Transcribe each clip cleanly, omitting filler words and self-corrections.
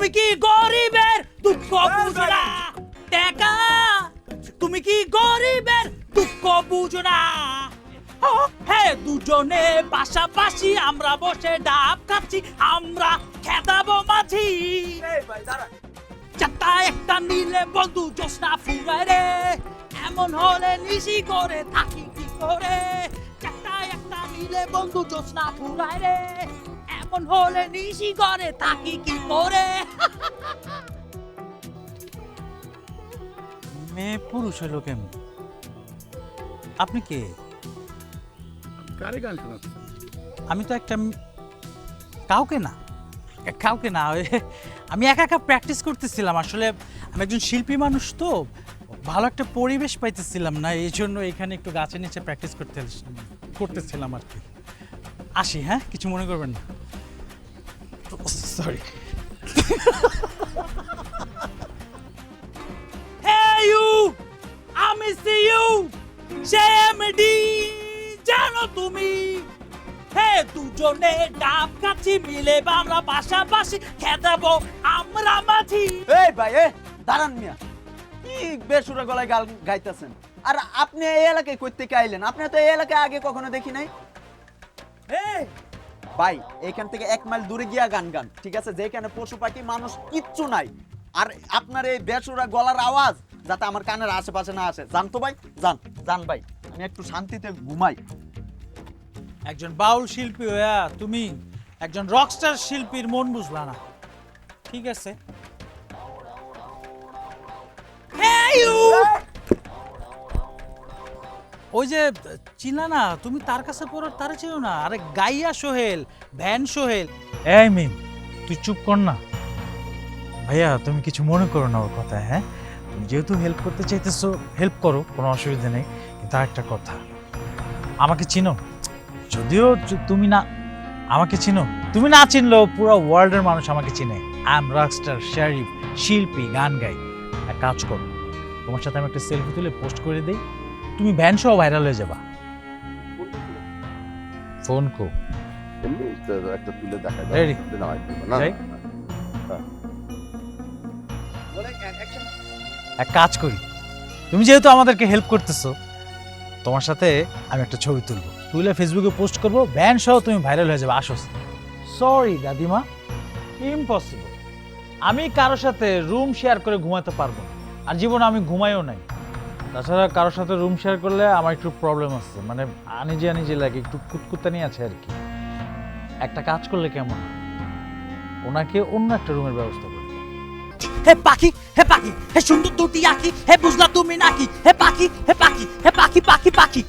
তুমি কি গরিবের দুঃখ বুঝো না টাকা তুমি কি গরিবের দুঃখ বুঝো না হ্যাঁ দুজনে পাশাপাশি আমরা বসে ডাব খাচ্ছি আমরা খেদাবো মাঝি চারটা একটা নিলে বন্ধু জোসনা ফুরায় রে এমন হলে নিশি করে থাকি কি করে চারটা একটা নিলে বন্ধু জোসনা ফুরায় রে এমন হলে নিশি করে থাকি কি করে মেয়ে পুরুষ হলো কেমন আপনি কে কারে গান শোনাচ্ছেন? আমি তো একটা কাউকে না আমি একা একা প্র্যাকটিস করতেছিলাম আসলে আমি একজন শিল্পী মানুষ তো ভালো একটা পরিবেশ পাইতেছিলাম না এই জন্য এখানে একটু গাছের নিচে প্র্যাকটিস করতেছিলাম আর কি আসি হ্যাঁ কিছু মনে করবেন না সরি Hey you আমি সি ইউ জেএমডি জানো তুমি হে দুজনে ডাব কাছি মিলে আমরা পাশাপাশি খেদাবো আমরা মাঝি এই ভাই দাঁড়ান মিয়া কি বেসুরা গলায় গান গাইতেছেন আর আপনি এই এলাকায় কই থেকে আইলেন আপনি তো এই এলাকায় আগে কখনো দেখি নাই ভাই এখান থেকে 1 মাইল দূরে গিয়া গান গান ঠিক আছে যেখানে পশু পাখি মানুষ কিচ্ছু নাই আর আপনার এই বেসুরা গলার আওয়াজ যাতে আমার কানের আশেপাশে না আসে জান তো ভাই জান ভাই আমি একটু শান্তিতে ঘুমাই একজন বাউল শিল্পী হইয়া তুমি একজন রকস্টার শিল্পীর মন বুঝলা না ঠিক আছে ওই যে চিনা না তুমি তার কাছে পড়ো তারে চেনো না আরে গাইয়া সোহেল ভ্যান সোহেল এই মিম তুই চুপ কর না ভাইয়া তুমি কিছু মনে করো না ওর কথা হ্যাঁ তুমি যেহেতু হেল্প করতে চাইতেছো হেল্প করো কোনো অসুবিধা নেই কিন্তু আরেকটা কথা আমাকে চিনো যদিও তুমি না আমাকে চিনো তুমি না চিনলেও পুরো ওয়ার্ল্ডের মানুষ আমাকে চিনে আই এম রকস্টার শরীফ শিল্পী গান গাই এক কাজ করো তোমার সাথে আমি একটা সেলফি তুলে পোস্ট করে দেই তুমি ভ্যান সহ ভাইরাল হয়ে যাবা ফোন কো এমনি একটা তুলে দেখা যায় Ready? না যাই? এক কাজ করি তুমি যেহেতু আমাদেরকে হেল্প করতেছো তোমার সাথে আমি একটা ছবি তুলবো তুলে ফেসবুকে পোস্ট করবো ভ্যান সহ তুমি ভাইরাল হয়ে যাবে আসো সরি দাদিমা ইম্পসিবল আমি কারোর সাথে রুম শেয়ার করে ঘুমাতে পারবো না আর জীবনে আমি ঘুমাইও নাই তাছাড়া কারোর সাথে রুম শেয়ার করলে আমার একটু প্রবলেম আছে মানে আনিজে লাগে একটু কুতকুতানি আছে আর কি একটা কাজ করলে কেমন ওনাকে অন্য একটা রুমের ব্যবস্থা করে হে পাখি হে সুন্দর দুটি আঁকি হে বুঝলা তুমি নাকি হে পাখি পাখি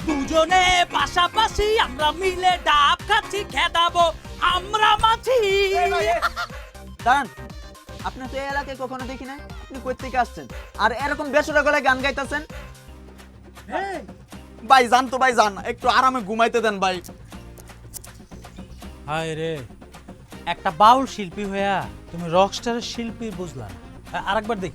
দুজনে পাশাপাশি আমরা মিলে ডাব খাচ্ছি খেদাবো আমরা মাছি দাঁড়ান আপনি তো এই এলাকায় কখনো দেখি নাই আপনি কই থেকে আসছেন আর এরকম বেসুরা গলায় গান গাইতেছেন ভাই জান তো ভাই জান একটু আরামে ঘুমাইতে দেন ভাই হায় রে একটা বাউল শিল্পী হইয়া তুমি রকস্টারের শিল্পী বুঝলা আরেকবার দেখ